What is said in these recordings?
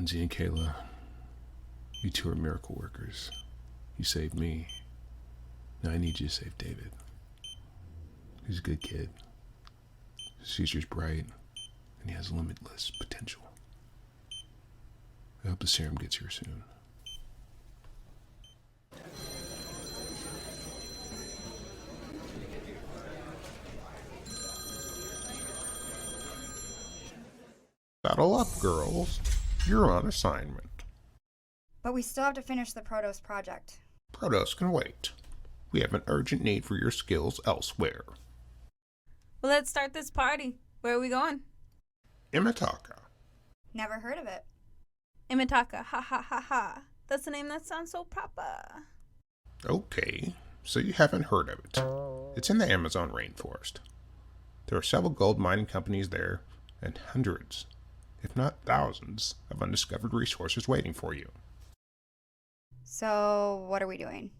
Lindsay and Kayla, you two are miracle workers. You saved me. Now I need you to save David. He's a good kid. His future's bright, and he has limitless potential. I hope the serum gets here soon. Saddle up, girls. You're on assignment. But we still have to finish the Protos project. Protos can wait. We have an urgent need for your skills elsewhere. Well, let's start this party. Where are we going? Imitaka. Never heard of it. Imitaka, ha ha ha ha. That's a name that sounds so proper. Okay, so you haven't heard of it. It's in the Amazon rainforest. There are several gold mining companies there, and hundreds, if not thousands, of undiscovered resources waiting for you. So, what are we doing?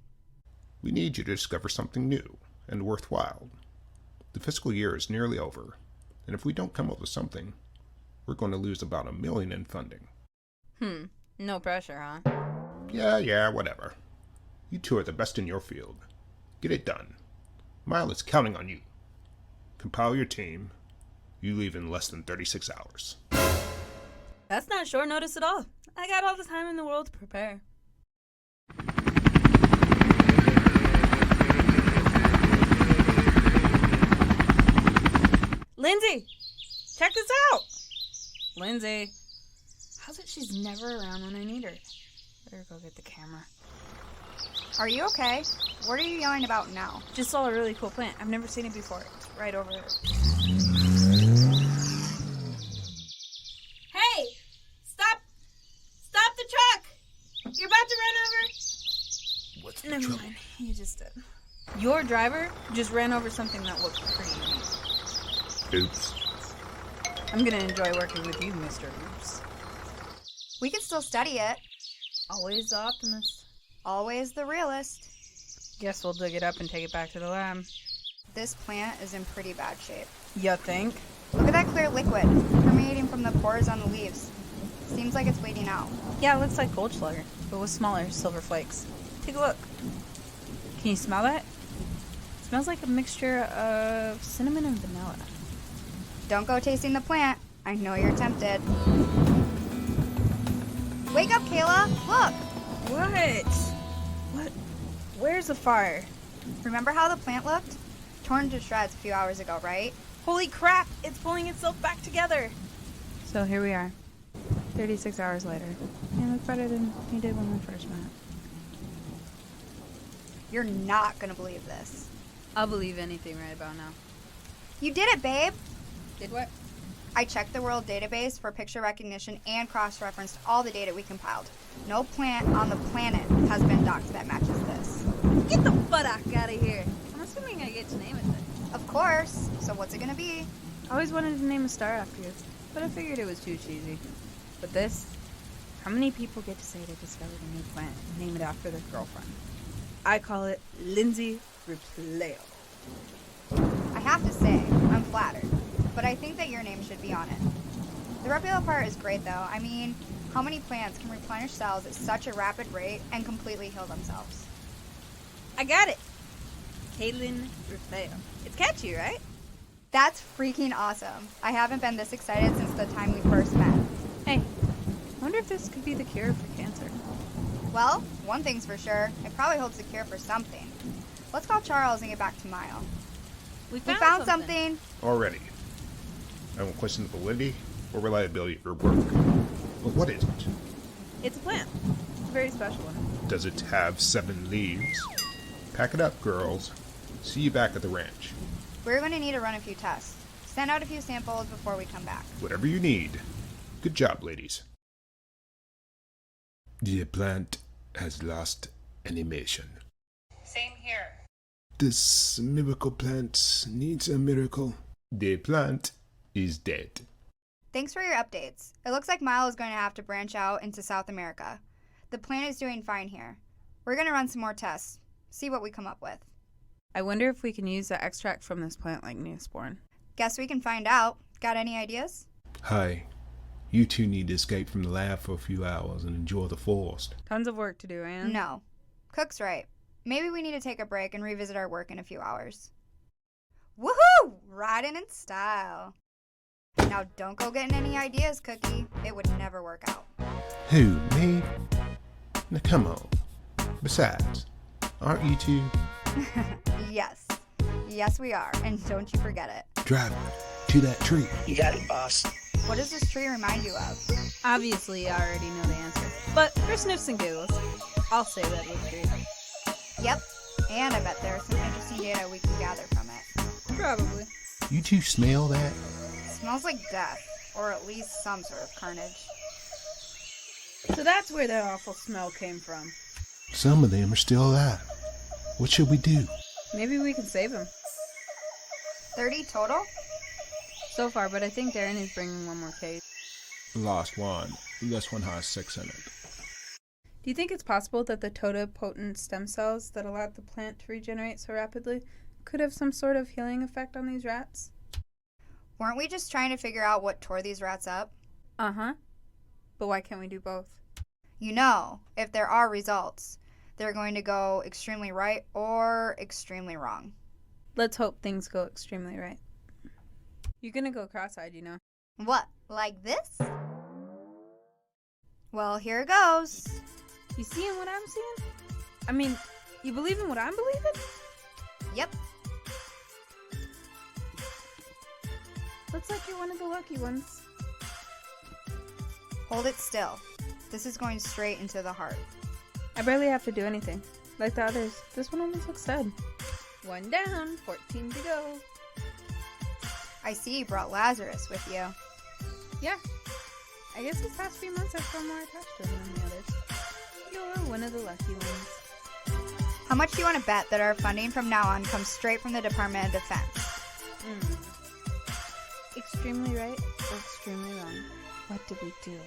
We need you to discover something new and worthwhile. The fiscal year is nearly over, and if we don't come up with something, we're going to lose about $1 million in funding. No pressure, huh? Yeah, whatever. You two are the best in your field. Get it done. Mile is counting on you. Compile your team. You leave in less than 36 hours. That's not short notice at all. I got all the time in the world to prepare. Lindsay! Check this out! Lindsay. How's it she's never around when I need her? Better go get the camera. Are you okay? What are you yelling about now? Just saw a really cool plant. I've never seen it before. It's right over there. Hey! Stop! Stop the truck! You're about to run over... What's the Never trouble? mind. You just did. Your driver just ran over something that looked pretty unique. Oops. I'm gonna enjoy working with you, Mr. Oops. We can still study it. Always the optimist. Always the realist. Guess we'll dig it up and take it back to the lab. This plant is in pretty bad shape. You think? Look at that clear liquid permeating from the pores on the leaves. Seems like it's bleeding out. Yeah, it looks like Goldschlager, but with smaller silver flakes. Take a look. Can you smell that? It smells like a mixture of cinnamon and vanilla. Don't go tasting the plant. I know you're tempted. Wake up, Kayla! Look! What? Where's the fire? Remember how the plant looked? Torn to shreds a few hours ago, right? Holy crap! It's pulling itself back together! So here we are. 36 hours later. You look better than you did when we first met. You're not gonna believe this. I'll believe anything right about now. You did it, babe! Did what? I checked the world database for picture recognition and cross-referenced all the data we compiled. No plant on the planet has been docked that matches this. Get the buttock out of here! I'm assuming I get to name it then. Of course. So what's it gonna be? I always wanted to name a star after you, but I figured it was too cheesy. But this? How many people get to say they discovered a new plant and name it after their girlfriend? I call it Lindsay Repleo. I have to say, I'm flattered. But I think that your name should be on it. The Repleo part is great though. I mean, how many plants can replenish cells at such a rapid rate and completely heal themselves? I got it! Caitlin Repleo. It's catchy, right? That's freaking awesome. I haven't been this excited since the time we first met. Hey, I wonder if this could be the cure for cancer. Well, one thing's for sure. It probably holds the cure for something. Let's call Charles and get back to Mile. We found something. Already. I won't question the validity or reliability of your work. But what is it? It's a plant. It's a very special one. Does it have 7 leaves? Pack it up, girls. See you back at the ranch. We're going to need to run a few tests. Send out a few samples before we come back. Whatever you need. Good job, ladies. The plant has lost animation. Same here. This miracle plant needs a miracle. The plant is dead. Thanks for your updates. It looks like Mile is going to have to branch out into South America. The plant is doing fine here. We're going to run some more tests. See what we come up with. I wonder if we can use the extract from this plant like Neosporin. Guess we can find out. Got any ideas? Hi. You two need to escape from the lab for a few hours and enjoy the forest. Tons of work to do, Anne. No. Cook's right. Maybe we need to take a break and revisit our work in a few hours. Woohoo! Riding in style. Now don't go getting any ideas, Cookie. It would never work out. Who, me? Now come on. Besides, aren't you two? Yes. Yes, we are. And don't you forget it. Driver, to that tree. You got it, boss. What does this tree remind you of? Obviously, I already know the answer. But for sniffs and giggles, I'll say redwood tree. Yep. And I bet there's some interesting data we can gather from it. Probably. You two smell that? Smells like death. Or at least some sort of carnage. So that's where that awful smell came from. Some of them are still alive. What should we do? Maybe we can save him. 30 total? So far, but I think Darren is bringing one more case. Lost one. This one has 6 in it. Do you think it's possible that the totipotent stem cells that allowed the plant to regenerate so rapidly could have some sort of healing effect on these rats? Weren't we just trying to figure out what tore these rats up? Uh-huh. But why can't we do both? You know, if there are results, they're going to go extremely right or extremely wrong. Let's hope things go extremely right. You're gonna go cross-eyed, you know. What, like this? Well, here goes. You seeing what I'm seeing? I mean, you believe in what I'm believing? Yep. Looks like you're one of the lucky ones. Hold it still. This is going straight into the heart. I barely have to do anything. Like the others, this one almost looks dead. 1 down, 14 to go. I see you brought Lazarus with you. Yeah. I guess these past few months I've felt more attached to him than the others. You're one of the lucky ones. How much do you want to bet that our funding from now on comes straight from the Department of Defense? Extremely right or extremely wrong? What do we do?